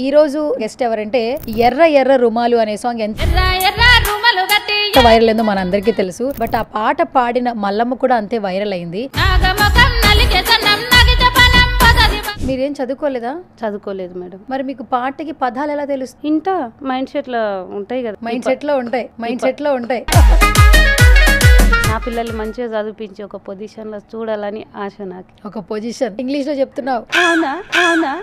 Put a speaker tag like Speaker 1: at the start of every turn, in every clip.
Speaker 1: ఈ రోజు గెస్ట్ ఎవరంటే ఎర్ర ఎర్ర రుమాలు అనే సాంగ్ ఎంత వైరల్ అయిందో మనందరికీ తెలుసు. బట్ ఆ పాట పాడిన మల్లమ్మ కూడా అంతే వైరల్ అయింది. మీరేం చదువుకోలేదా?
Speaker 2: చదువుకోలేదు మేడం.
Speaker 1: మరి మీకు పాటకి పదాలు ఎలా తెలుసు?
Speaker 2: ఇంట మైండ్ సెట్ లో ఉంటాయి కదా.
Speaker 1: మైండ్ సెట్ లో ఉంటాయి.
Speaker 2: నా పిల్లల్ని మంచిగా చదివించి ఒక పొజిషన్ లో చూడాలని ఆశ నాకు.
Speaker 1: ఒక పొజిషన్ ఇంగ్లీష్ లో చెప్తున్నావు?
Speaker 2: అవునా అవునా.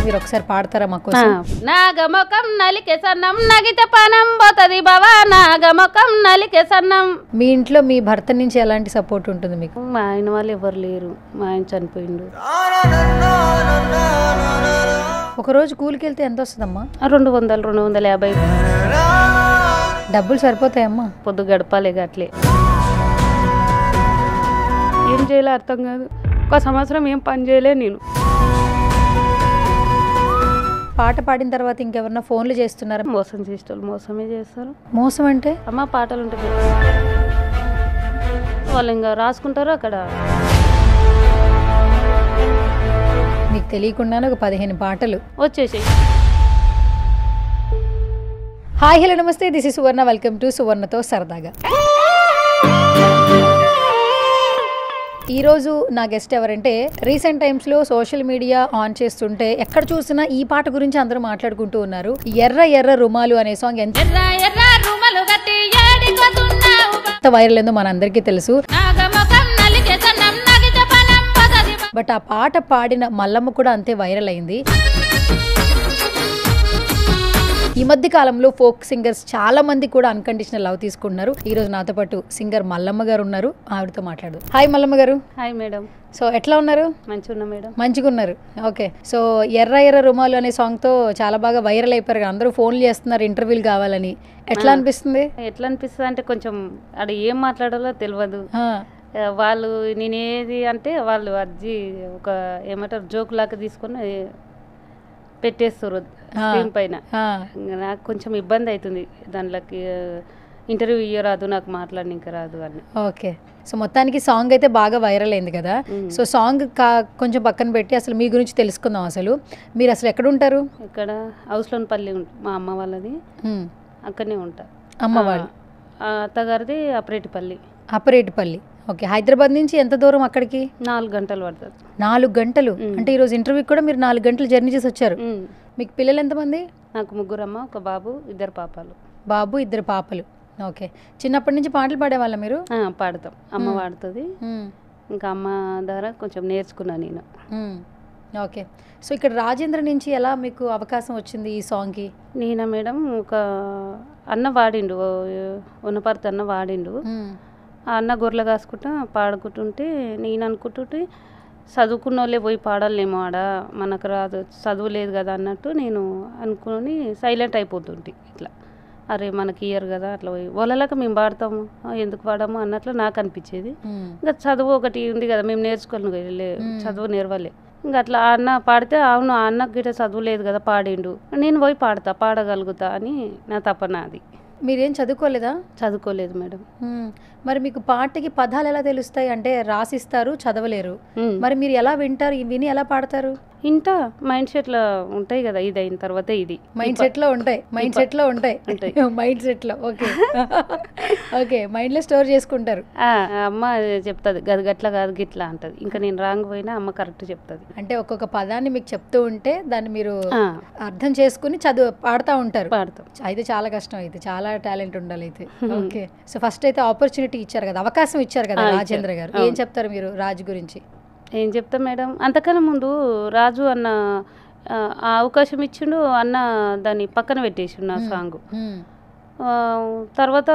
Speaker 1: మీరు ఒకసారి పాడతారా మా కోసం?
Speaker 2: నాగమొకం నలికే సన్నం నగితే పనం పోతది బావా, నాగమొకం నలికే సన్నం.
Speaker 1: మీ ఇంట్లో మీ భర్త నుంచి ఎలాంటి సపోర్ట్ ఉంటుంది మీకు?
Speaker 2: మా ఆయన వాళ్ళు ఎవరు లేరు, మా ఆయన చనిపోయిండు.
Speaker 1: ఒక రోజు కూలికి వెళ్తే ఎంత వస్తుందమ్మా?
Speaker 2: 200 250.
Speaker 1: డబ్బులు సరిపోతాయమ్మా?
Speaker 2: పొద్దు గడపాలి అట్లే. ఏం చేయాలో అర్థం కాదు. ఒక సంవత్సరం ఏం పని చేయలే నేను.
Speaker 1: పాట పాడిన తర్వాత ఇంకెవరన్నా ఫోన్లు చేస్తున్నారా?
Speaker 2: మోసం చేసేవాళ్ళు మోసమే చేస్తారు.
Speaker 1: మోసం అంటే?
Speaker 2: అమ్మ పాటలు ఉంటాయి వాళ్ళు ఇంకా రాసుకుంటారు అక్కడ.
Speaker 1: మీకు తెలియకుండానే ఒక 15 పాటలు
Speaker 2: వచ్చేసాయి.
Speaker 1: హాయ్ హలో నమస్తే, this is Suvarna. Welcome to సువర్ణతో సరదాగా. ఈ రోజు నా గెస్ట్ ఎవరంటే రీసెంట్ టైమ్స్ లో సోషల్ మీడియా ఆన్ చేస్తుంటే ఎక్కడ చూసినా ఈ పాట గురించి అందరూ మాట్లాడుకుంటూ ఉన్నారు. ఎర్ర ఎర్ర రుమాలు అనే సాంగ్ ఎంత వైరల్ అయిందో మనందరికీ తెలుసు. బట్ ఆ పాట పాడిన మల్లమ్మ కూడా అంతే వైరల్ అయింది. ఈ మధ్య కాలంలో ఫోక్ సింగర్స్ చాలా మంది కూడా అన్కండిషనల్ లవ్ తీసుకుంటున్నారు. ఈ రోజు నాతో పాటు సింగర్ మల్లమ్మ గారు ఉన్నారు. ఆవిడతో మాట్లాడు. హాయ్ మల్లమ్మ గారు.
Speaker 2: Hi madam.
Speaker 1: సో ఎట్లా ఉన్నారు?
Speaker 2: మంచిగా ఉన్నా మేడం.
Speaker 1: మంచిగా ఉన్నారు. ఓకే. సో ఎర్ర ఎర్ర రుమాలు అనే సాంగ్ తో చాలా బాగా వైరల్ అయిపోయారు. అందరూ ఫోన్లు చేస్తున్నారు ఇంటర్వ్యూలు కావాలని. ఎట్లా అనిపిస్తుంది?
Speaker 2: ఎట్లా అనిపిస్తుంది అంటే కొంచెం అక్కడ ఏం మాట్లాడాలో తెలియదు. వాళ్ళు నేనేది అంటే వాళ్ళు అజ్జి ఒక ఏమంటారు జోక్ లాగా తీసుకొని పెట్టేస్తారు స్క్రీన్ పైన. నాకు కొంచెం ఇబ్బంది అవుతుంది దాంట్లోకి. ఇంటర్వ్యూ ఇయ్యరాదు, నాకు మాట్లాడడానికి రాదు అని.
Speaker 1: ఓకే. సో మొత్తానికి సాంగ్ అయితే బాగా వైరల్ అయింది కదా. సో సాంగ్ కొంచెం పక్కన పెట్టి అసలు మీ గురించి తెలుసుకుందాం. అసలు మీరు అసలు ఎక్కడ ఉంటారు?
Speaker 2: ఇక్కడ హౌస్లోన్పల్లి మా అమ్మ వాళ్ళది, అక్కడనే ఉంటా.
Speaker 1: అమ్మ వాళ్ళు?
Speaker 2: అత్తగారిది అపరేటిపల్లి.
Speaker 1: అపరేటిపల్లి. ఓకే. హైదరాబాద్ నుంచి ఎంత దూరం అక్కడికి?
Speaker 2: 4 గంటలు పడుతుంది. 4
Speaker 1: గంటలు అంటే ఈరోజు ఇంటర్వ్యూ కూడా మీరు 4 గంటలు జర్నీ చేసి వచ్చారు. మీకు పిల్లలు ఎంతమంది?
Speaker 2: నాకు 3 అమ్మ, 1 బాబు, 2 పాపలు.
Speaker 1: బాబు 2 పాపలు. ఓకే. చిన్నప్పటి నుంచి పాటలు పాడేవాళ్ళ మీరు?
Speaker 2: పాడతాం. అమ్మ పాడుతుంది. ఇంకా అమ్మ ద్వారా కొంచెం నేర్చుకున్నా నేను.
Speaker 1: ఓకే. సో ఇక్కడ రాజేంద్ర నుంచి ఎలా మీకు అవకాశం వచ్చింది ఈ సాంగ్కి?
Speaker 2: నేనా మేడం, ఒక అన్న వాడిండు, ఉన్నపర్తి అన్న వాడిండు. ఆ అన్న గొర్రెలు కాసుకుంటా పాడుకుంటుంటే నేను అనుకుంటుంటే చదువుకున్న వాళ్ళే పోయి పాడాలేమో ఆడ, మనకు రాదు, చదువు లేదు కదా అన్నట్టు నేను అనుకుని సైలెంట్ అయిపోతుంటే ఇట్లా. అరే మనకి ఇయ్యరు కదా అట్లా పోయి వాళ్ళలాగా మేము పాడతాము, ఎందుకు పాడాము అన్నట్లు నాకు అనిపించేది. ఇంకా చదువు ఒకటి ఉంది కదా, మేము నేర్చుకోవాలి, చదువు నేర్వలే. ఇంకా అట్లా అన్న పాడితే అవును ఆ అన్నకు గిట్ట చదువు లేదు కదా పాడిండు, నేను పోయి పాడగలుగుతా అని నా తపన అది.
Speaker 1: మీరేం చదువుకోలేదా?
Speaker 2: చదువుకోలేదు మేడం.
Speaker 1: మరి మీకు పాటకి పదాలు ఎలా తెలుస్తాయి? అంటే రాసిస్తారు, చదవలేరు, మరి మీరు ఎలా వింటారు? విని ఎలా పాడతారు?
Speaker 2: ఇంట మైండ్ సెట్ లో ఉంటాయి కదా, ఇది అయిన తర్వాత ఇది
Speaker 1: మైండ్ సెట్ లో ఉంటాయి. మైండ్ సెట్ లో ఓకే. ఓకే. మైండ్ లో స్టోర్ చేసుకుంటారు.
Speaker 2: అమ్మ చెప్తుంది గది గట్లా కాదు గిట్లా అంటది. ఇంకా నేను రాంగ్ పోయినా అమ్మ కరెక్ట్ చెప్తుంది.
Speaker 1: అంటే ఒక్కొక్క పదాన్ని మీకు చెప్తూ ఉంటే దాన్ని మీరు అర్థం చేసుకుని పాడుతూ ఉంటారు.
Speaker 2: పాడతాం.
Speaker 1: అయితే చాలా కష్టం, అయితే చాలా టాలెంట్ ఉండాలి అయితే. ఓకే. సో ఫస్ట్ అయితే ఆపర్చునిటీ ఇచ్చారు కదా, అవకాశం ఇచ్చారు కదా రాజేంద్ర గారు. ఏం చెప్తారు మీరు రాజు గురించి?
Speaker 2: ఏం చెప్తా మేడం, అంతకన్నా ముందు రాజు అన్న ఆ అవకాశం ఇచ్చిండు, అన్న దాన్ని పక్కన పెట్టేసిండు నా సాంగ్. తర్వాత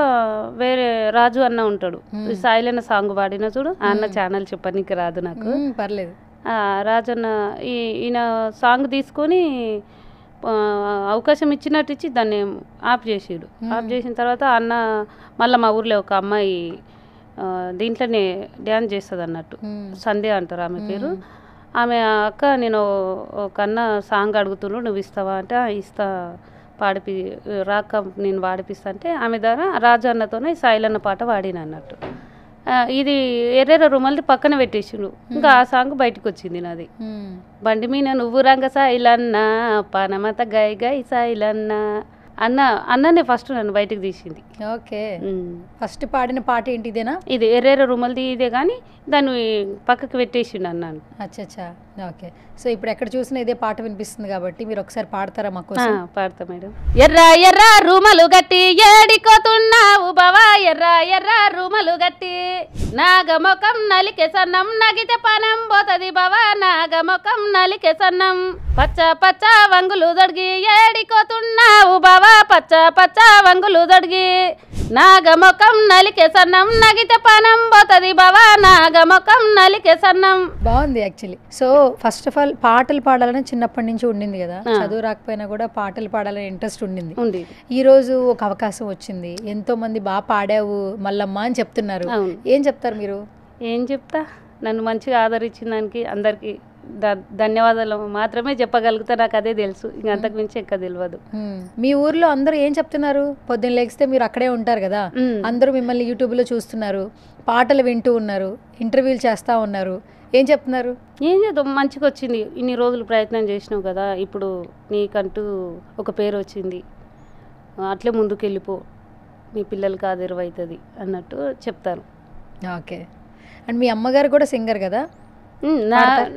Speaker 2: వేరే రాజు అన్న ఉంటాడు, సాయిలన్న సాంగ్ పాడిన చూడు, ఆ అన్న ఛానల్ చెప్పనీకి రాదు నాకు,
Speaker 1: పర్లేదు.
Speaker 2: రాజు అన్న ఈయన సాంగ్ తీసుకొని అవకాశం ఇచ్చినట్టు ఇచ్చి దాన్ని ఆఫ్ చేసిడు. ఆఫ్ చేసిన తర్వాత అన్న మళ్ళీ మా ఊర్లో ఒక అమ్మాయి దీంట్లోనే డ్యాన్స్ చేస్తుంది అన్నట్టు, సంధ్య అంటారు ఆమె పేరు. ఆమె అక్క నేను ఒక అన్న సాంగ్ అడుగుతున్నాడు, నువ్వు ఇస్తావా అంటే ఇస్తా, రాక నేను పాడిపిస్తా అంటే ఆమె ద్వారా రాజు అన్నతోనే సాయిలన్న పాట పాడిన అన్నట్టు. ఇది ఎర్రెర్ర రుమాలది పక్కన పెట్టేసిండు. ఇంకా ఆ సాంగ్ బయటకు వచ్చింది నాది. బండి మీద నువ్వు రంగ సాయిలన్నా పానమత గై గై సాయిలన్నా అన్ననే ఫస్ట్ నన్ను బయటకు తీసింది.
Speaker 1: ఓకే, ఫస్ట్ పాడిన పాట ఏంటి ఇదేనా?
Speaker 2: ఇది ఎర్రెర్ర రుమాలది ఇదే, కానీ దాన్ని పక్కకు పెట్టేసిండు అన్నాను.
Speaker 1: అచ్చా, ఓకే. సో ఇప్పుడు ఎక్కడ చూసినా ఇదే పాట వినిపిస్తుంది కాబట్టి మీరు ఒకసారి పాడతారా మాకు?
Speaker 2: పాడతా మేడం. ఎర్ర ఎర్ర రుమలు గట్టి ఏడికోతున్నావు బావా, ఎర్ర ఎర్ర రుమలు గట్టి నాగమొఖం నలికే సన్నం నగితే పనం పోతది బావా, నాగమొఖం నలికే సన్నం పచ్చ పచ్చ వంగులు దొడిగి ఏడికోతున్నావు బావా, పచ్చ పచ్చ వంగులు దొడిగి నాగమొఖం నలికే సన్నం నగితే పనం పోతది బావా, నాగమొఖం నలికే సన్నం.
Speaker 1: బాగుంది actually. So first of all పాటలు పాడాలని చిన్నప్పటి నుంచి ఉండింది కదా, చదువు రాకపోయినా కూడా పాటలు పాడాలని ఇంట్రెస్ట్ ఉండింది. ఈ రోజు ఒక అవకాశం వచ్చింది, ఎంతో మంది బాగా పాడావు మల్లమ్మ అని చెప్తున్నారు. ఏం చెప్తారు మీరు?
Speaker 2: ఏం చెప్తా, నన్ను మంచిగా ఆదరించిన దానికి అందరికి ధన్యవాదాలు మాత్రమే చెప్పగలుగుతా. నాకు అదే తెలుసు, ఇంక అంతకు మించి ఎక్క తెలియదు.
Speaker 1: మీ ఊర్లో అందరూ ఏం చెప్తున్నారు? పొద్దున్న లేగిస్తే మీరు అక్కడే ఉంటారు కదా, అందరూ మిమ్మల్ని యూట్యూబ్ లో చూస్తున్నారు, పాటలు వింటూ ఉన్నారు, ఇంటర్వ్యూలు చేస్తా ఉన్నారు, ఏం చెప్తున్నారు?
Speaker 2: ఏం చేద్దాం, మంచిగా వచ్చింది, ఇన్ని రోజులు ప్రయత్నం చేసినావు కదా, ఇప్పుడు నీకంటూ ఒక పేరు వచ్చింది, అట్లే ముందుకు వెళ్ళిపో, మీ పిల్లలకి ఆదరవవుతుంది అన్నట్టు చెప్తారు.
Speaker 1: ఓకే. అండ్ మీ అమ్మగారు కూడా సింగర్ కదా?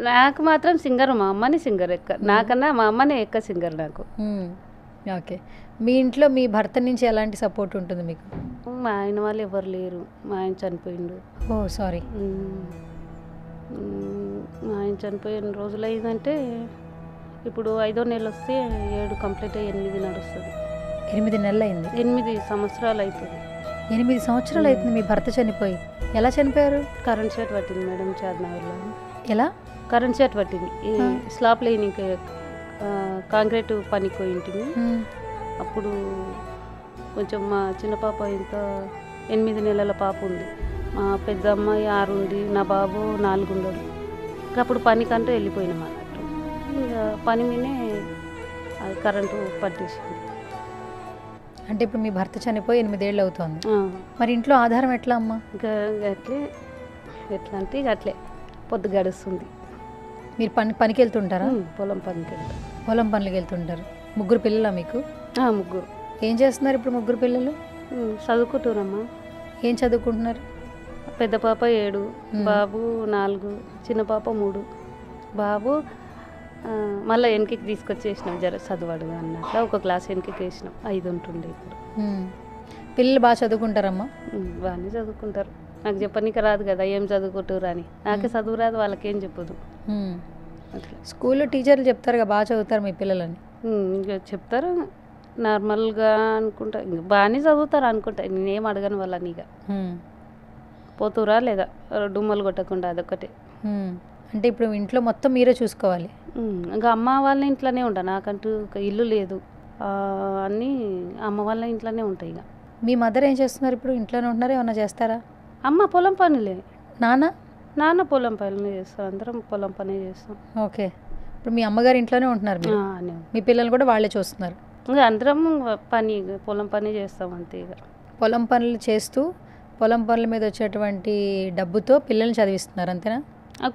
Speaker 2: నాకు మాత్రం సింగర్, మా అమ్మని సింగర్ ఎక్క, నాకన్నా మా అమ్మనే ఎక్క సింగర్ నాకు.
Speaker 1: ఓకే. మీ ఇంట్లో మీ భర్త నుంచి ఎలాంటి సపోర్ట్ ఉంటుంది మీకు?
Speaker 2: మా ఆయన వాళ్ళు ఎవరు లేరు, మా ఆయన చనిపోయిండు.
Speaker 1: ఓ సారీ.
Speaker 2: మా ఆయన చనిపోయిన రోజులు అయిందంటే ఇప్పుడు 5వ నెల వస్తే 7 కంప్లీట్ అయ్యి 8 నడుస్తుంది.
Speaker 1: 8 నెలలు అయింది?
Speaker 2: 8 సంవత్సరాలు అవుతుంది.
Speaker 1: 8 సంవత్సరాలు అవుతుంది మీ భర్త చనిపోయి. ఎలా చనిపోయారు?
Speaker 2: కరెంట్ షాట్ పట్టింది మేడం చార్నగర్లో.
Speaker 1: ఎలా?
Speaker 2: కరెంట్ షాట్ పట్టింది. ఈ స్లాబ్ లైనింగ్ కాంక్రీట్ పనికి పోయింటిమి. అప్పుడు కొంచెం మా చిన్న పాప ఇంత 8 నెలల పాప ఉంది, మా పెద్ద అమ్మాయి 6 ఉంది, నా బాబు 4 ఉండడు. అప్పుడు పనికంటూ వెళ్ళిపోయినాం అన్నట్టు. ఇంకా పని మీదే అది కరెంటు పట్టేసింది.
Speaker 1: అంటే ఇప్పుడు మీ భర్త చనిపోయి 8 ఏళ్ళు అవుతుంది. మరి ఇంట్లో ఆధారం ఎట్లా అమ్మా?
Speaker 2: ఇంకా అట్లే, ఎట్లా అంటే ఇక అట్లే పొద్దు గడుస్తుంది.
Speaker 1: మీరు పనికి వెళ్తుంటారా?
Speaker 2: పొలం పనికి వెళ్తారు.
Speaker 1: పొలం పనులకి వెళ్తుంటారు. 3 పిల్లలా మీకు?
Speaker 2: 3.
Speaker 1: ఏం చేస్తున్నారు ఇప్పుడు 3 పిల్లలు?
Speaker 2: చదువుకుంటున్నారమ్మా.
Speaker 1: ఏం చదువుకుంటున్నారు?
Speaker 2: పెద్ద పాప 7, బాబు 4, చిన్న పాప 3. బాబు మళ్ళీ వెనక్కి తీసుకొచ్చేసినాం, జర చదవడు అన్నట్ల ఒక క్లాస్ వెనక్కి వేసినాం. 5 ఉంటుండే ఇప్పుడు.
Speaker 1: పిల్లలు బాగా చదువుకుంటారమ్మా?
Speaker 2: బాగానే చదువుకుంటారు. నాకు చెప్పనీకి రాదు కదా ఏం చదువుకుంటారు అని, నాకే చదువు రాదు, వాళ్ళకేం చెప్పదు.
Speaker 1: స్కూల్లో టీచర్లు చెప్తారు కదా బాగా చదువుతారు మీ పిల్లలని?
Speaker 2: ఇంకా చెప్తారు నార్మల్గా అనుకుంటా, ఇంకా బాగానే చదువుతారు అనుకుంటా, నేనేం అడగను వాళ్ళని. ఇక పోతురా లేదా డుమ్మలు కొట్టకుండా, అదొక్కటే.
Speaker 1: అంటే ఇప్పుడు ఇంట్లో మొత్తం మీరే చూసుకోవాలి?
Speaker 2: ఇంకా అమ్మ వాళ్ళ ఇంట్లోనే ఉంటా, నాకంటూ ఒక ఇల్లు లేదు, అన్నీ అమ్మ వాళ్ళ ఇంట్లోనే ఉంటాయి. ఇక
Speaker 1: మీ మదర్ ఏం చేస్తున్నారు ఇప్పుడు? ఇంట్లోనే ఉంటున్నారా, ఏమన్నా చేస్తారా?
Speaker 2: అమ్మ పొలం పనులే.
Speaker 1: నాన్న
Speaker 2: పొలం పనులు చేస్తాం, అందరం పొలం పనే చేస్తాం.
Speaker 1: ఓకే. ఇప్పుడు మీ అమ్మగారు ఇంట్లోనే ఉంటున్నారు, మీ పిల్లలు కూడా వాళ్ళే చూస్తున్నారు?
Speaker 2: ఇంకా అందరం పని, పొలం పని చేస్తాం అంతే. ఇక
Speaker 1: పొలం పనులు చేస్తూ పొలం పనుల మీద వచ్చేటువంటి డబ్బుతో పిల్లల్ని చదివిస్తున్నారు అంతేనా?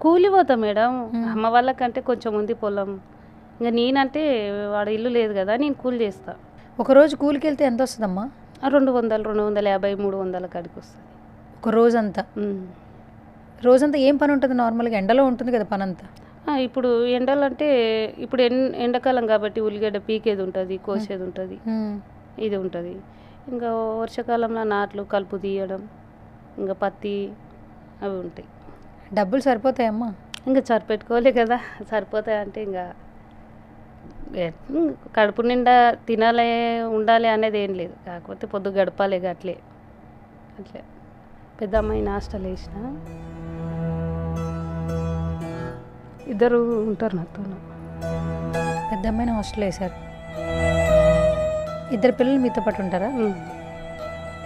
Speaker 2: కూలి పోతా మేడం, అమ్మ వాళ్ళకంటే కొంచెం ఉంది పొలం. ఇంకా నేనంటే వాడు ఇల్లు లేదు కదా, నేను కూలి చేస్తా.
Speaker 1: ఒకరోజు కూలికి వెళ్తే ఎంత వస్తుందమ్మా?
Speaker 2: 200, 250, 300 కాడికి వస్తుంది
Speaker 1: ఒక రోజంతా. రోజంతా ఏం పని ఉంటుంది నార్మల్గా? ఎండలో ఉంటుంది కదా పని అంతా.
Speaker 2: ఇప్పుడు ఎండలు అంటే ఇప్పుడు ఎండాకాలం కాబట్టి ఉల్లిగడ్డ పీకేది ఉంటుంది, కోసేది ఉంటుంది, ఇది ఉంటుంది. ఇంకా వర్షాకాలంలో నాట్లు కలుపు తీయడం, ఇంకా పత్తి అవి ఉంటాయి.
Speaker 1: డబ్బులు సరిపోతాయమ్మా?
Speaker 2: ఇంకా సరిపెట్టుకోలే కదా, సరిపోతాయి అంటే ఇంకా కడుపు నిండా తినాలే ఉండాలి అనేది ఏం లేదు, కాకపోతే పొద్దు గడపాలి అట్లే. పెద్ద అమ్మాయిని హాస్టల్ వేసిన, 2 ఉంటారు నాతో.
Speaker 1: పెద్ద అమ్మాయిని హాస్టల్ వేశారు, 2 పిల్లలు మీతో పాటు ఉంటారా?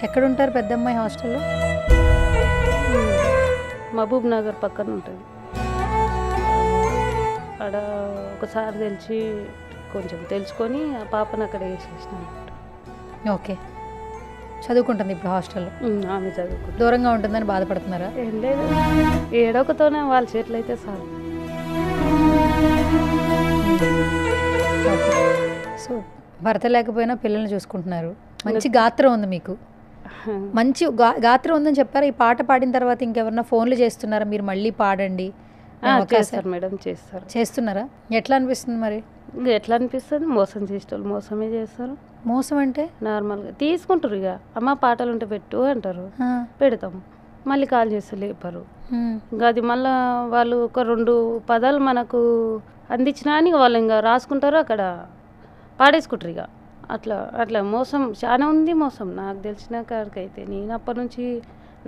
Speaker 1: ఎక్కడ ఉంటారు పెద్ద అమ్మాయి హాస్టల్లో?
Speaker 2: మహబూబ్ నగర్ పక్కన ఉంటుంది. అక్కడ ఒకసారి కొంచెం తెలుసుకొని ఆ పాపను అక్కడ వేసేసిన.
Speaker 1: ఓకే. చదువుకుంటుంది ఇప్పుడు హాస్టల్లో.
Speaker 2: ఆమె చదువుకుంటుంది.
Speaker 1: దూరంగా ఉంటుందని బాధపడుతున్నారా?
Speaker 2: ఏం లేదు, ఏడొకతోనే వాళ్ళ చేతులు అయితే చాలు.
Speaker 1: సో భర్త లేకపోయినా పిల్లల్ని చూసుకుంటున్నారు. మంచి గాత్రం ఉంది మీకు, మంచి గాత్రం ఉందని చెప్పారు. ఈ పాట పాడిన తర్వాత ఇంకెవరన్నా ఫోన్లు చేస్తున్నారా మీరు మళ్ళీ పాడండి?
Speaker 2: చేస్తారు మేడం,
Speaker 1: చేస్తున్నారా? ఎట్లా అనిపిస్తుంది మరి?
Speaker 2: ఇంకా ఎట్లా అనిపిస్తుంది, మోసం చేసేటోళ్ళు మోసమే చేస్తారు.
Speaker 1: మోసం అంటే
Speaker 2: నార్మల్గా తీసుకుంటారు, ఇక అమ్మ పాటలు ఉంటే పెట్టు అంటారు, పెడతాం, మళ్ళీ కాల్ చేస్తే లేపరు. ఇంకా అది మళ్ళీ వాళ్ళు ఒక 2 పదాలు మనకు అందించినా అని వాళ్ళు ఇంకా రాసుకుంటారు, అక్కడ పాడేసుకుంటారు. ఇక అట్లా అట్లా మోసం చాలా ఉంది. మోసం నాకు తెలిసిన కాడికైతే నేను అప్పటి నుంచి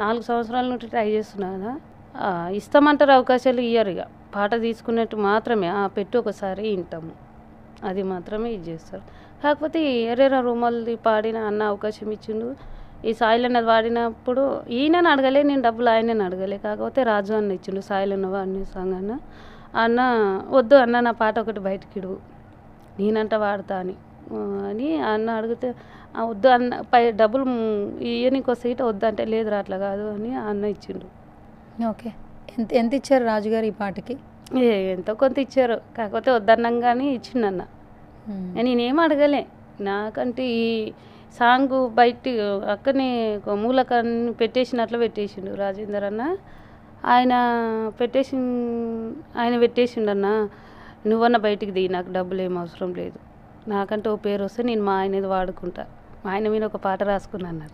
Speaker 2: 4 సంవత్సరాల నుండి ట్రై చేస్తున్నా కదా. ఇస్తామంటారు, అవకాశాలు ఇయ్యరు. ఇక పాట తీసుకున్నట్టు మాత్రమే పెట్టు ఒకసారి వింటాము, అది మాత్రమే ఇది చేస్తారు. కాకపోతే ఎరేరా రూమల్ది పాడిన అన్న అవకాశం ఇచ్చిండు. ఈ సాయిల్ అన్నది వాడినప్పుడు ఈయనని అడగలే, నేను డబ్బులు ఆయనని అడగలే. కాకపోతే రాజు అన్న ఇచ్చిండు, సాయిల్ అన్న వాడిని సాంగ్ అన్న. అన్న వద్దు అన్న, నా పాట ఒకటి బయటికి ఇడువు, నేనంట వాడతా అని అన్న అడిగితే వద్దు అన్న, డబ్బులు ఇయ్యనికి వస్తే ఇట వద్దు అంటే లేదురా అట్లా కాదు అని అన్న ఇచ్చిండు.
Speaker 1: ఓకే, ఎంత ఇచ్చారు రాజుగారు ఈ పాటకి?
Speaker 2: ఎంతో కొంత ఇచ్చారు, కాకపోతే వద్దన్నాం కానీ ఇచ్చిండన్న. నేనేం అడగలే, నాకంటే ఈ సాంగ్ బయట అక్కడనే మూలకాన్ని పెట్టేసినట్లు పెట్టేసిండు రాజేందర్ అన్న. ఆయన పెట్టేసిండన్న, నువ్వన్న బయటికి దిగి, నాకు డబ్బులు ఏం అవసరం లేదు, నాకంటే ఓ పేరు వస్తే నేను మా ఆయనది వాడుకుంటా. మా ఆయన మీద ఒక పాట రాసుకున్నాను.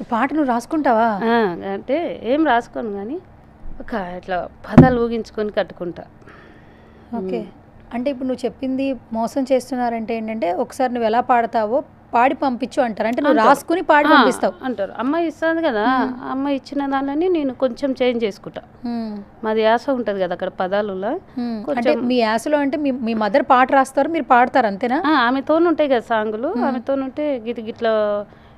Speaker 1: ఈ పాట నువ్వు రాసుకుంటావా?
Speaker 2: అంటే ఏం రాసుకోను కానీ ఒక ఇట్లా పదాలు ఊగించుకొని కట్టుకుంటా.
Speaker 1: ఓకే, అంటే ఇప్పుడు నువ్వు చెప్పింది మోసం చేస్తున్నారంటే ఏంటంటే ఒకసారి నువ్వు ఎలా పాడతావో పాడి పంపించు అంటారు, అంటే నువ్వు రాసుకుని పాడి పంపిస్తావు
Speaker 2: అంటారు. అమ్మాయి ఇస్తుంది కదా, అమ్మాయి ఇచ్చిన దానిని నేను కొంచెం చేంజ్ చేసుకుంటా. మాది యాస ఉంటుంది కదా అక్కడ పదాలలో.
Speaker 1: అంటే మీ యాసలో అంటే మీ మదర్ పాట రాస్తారు, మీరు పాడతారు అంతేనా?
Speaker 2: ఆమెతో ఉంటాయి కదా సాంగులు, ఆమెతో ఉంటే గిట్లా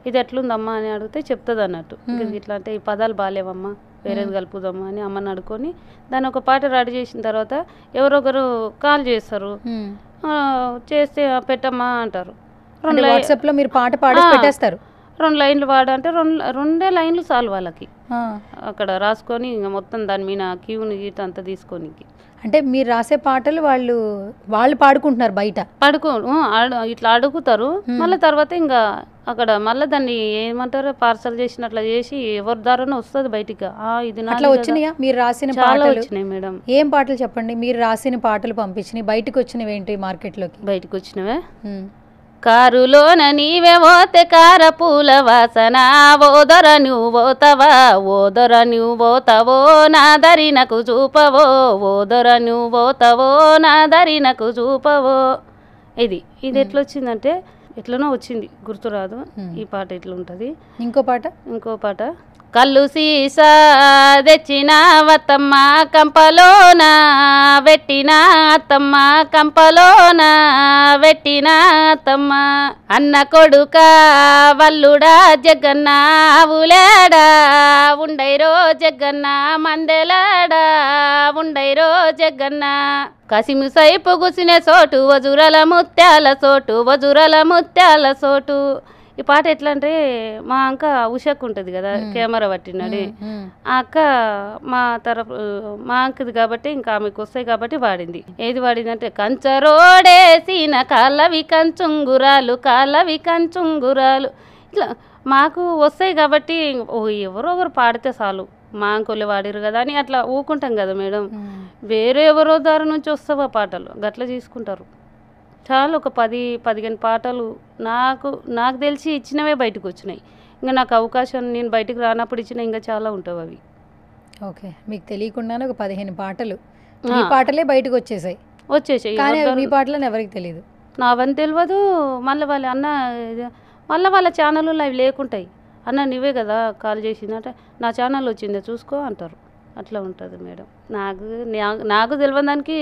Speaker 2: ఇది ఎట్లుందమ్మా అని అడిగితే చెప్తుంది అన్నట్టు. ఇట్లా అంటే ఈ పదాలు బాగాలేవమ్మా, వేరేది కలుపుదమ్మా అని అమ్మని అడుకొని దాన్ని ఒక పాట రెడీ చేసిన తర్వాత ఎవరొకరు కాల్ చేస్తారు, చేస్తే పెట్టమ్మా అంటారు.
Speaker 1: వాట్సాప్లో మీరు పాట పాడి పెట్టేస్తారు.
Speaker 2: 2 లైన్లు పాడంటే 2 లైన్లు చాలు వాళ్ళకి, అక్కడ రాసుకొని ఇంకా మొత్తం దాని మీద క్యూని గీత అంతా తీసుకొని.
Speaker 1: అంటే మీరు రాసే పాటలు వాళ్ళు పాడుకుంటున్నారు బయట,
Speaker 2: ఇట్లా అడుగుతారు. మళ్ళీ తర్వాత ఇంకా అక్కడ మళ్ళీ దాన్ని ఏమంటారు పార్సల్ చేసినట్లా చేసి ఎవరి ద్వారానే వస్తుంది బయటికి. ఇది
Speaker 1: అట్లా వచ్చినాయా మీరు రాసిన పాటలు?
Speaker 2: వచ్చినాయి మేడం.
Speaker 1: ఏం పాటలు చెప్పండి, మీరు రాసిన పాటలు పంపించినాయి బయటకు వచ్చినవి ఏంటి మార్కెట్లోకి?
Speaker 2: బయటకు వచ్చినవే, కారులోన నీవే పోతే కార పూల వాసన, ఓదొర నువ్వు పోతావా, ఓదొర నువ్వు పోతావో నా దరి నాకు చూపవో, ఓదొర నువ్వు పోతావో నా దరి నాకు చూపవో. ఇది ఎట్లొచ్చిందంటే ఎట్లనో వచ్చింది, గుర్తురాదు. ఈ పాట ఎట్లుంటుంది.
Speaker 1: ఇంకో పాట
Speaker 2: కళ్ళు సీసా తెచ్చిన వత్తమ్మ కంపలోన వెట్టిన అత్తమ్మ, కంపలోన వెట్టిన అత్తమ్మ, అన్న కొడుక వల్లుడా జగన్న ఊలేడా, ఉండైరో జగన్న మందెలాడా, ఉండైరో జగన్న, కసిమి సైపు గుసిన చోటు వజురల ముత్యాల చోటు, వజురల ముత్యాల చోటు. ఈ పాట ఎట్లా అంటే మా అక్క ఉషకు ఉంటుంది కదా కెమెరా పట్టినాడు, ఆ అక్క మా అంకది కాబట్టి ఇంకా ఆమెకు వస్తాయి కాబట్టి వాడింది. ఏది వాడింది అంటే కంచరోడేసిన కాళ్ళవి కంచుంగురాలు, కాళ్ళవి కంచుంగురాలు. ఇట్లా మాకు వస్తాయి కాబట్టి ఎవరో ఒకరు పాడితే చాలు, మా అంకులు వాడిరు కదా అని అట్లా ఊకుంటాం కదా మేడం. వేరే ఎవరో దారి నుంచి వస్తావా పాటలు గట్లా తీసుకుంటారు. చాలా ఒక 10-15 పాటలు నాకు తెలిసి ఇచ్చినవే బయటకు వచ్చినాయి. ఇంకా నాకు అవకాశం నేను బయటకు రానప్పుడు ఇచ్చిన ఇంకా చాలా ఉంటాయి అవి.
Speaker 1: ఓకే, మీకు తెలియకుండానే ఒక 15 పాటలు మీ పాటలే బయటకు వచ్చేసాయి. కానీ మీ పాటలని ఎవరికి తెలియదు,
Speaker 2: నావని తెలియదు. మళ్ళీ వాళ్ళ ఛానల్లో అవి లేకుంటాయి. అన్న నువ్వే కదా కాల్ చేసిందంటే నా ఛానల్ వచ్చిందే చూసుకో అంటారు. అట్లా ఉంటుంది మేడం. నాకు తెలియని దానికి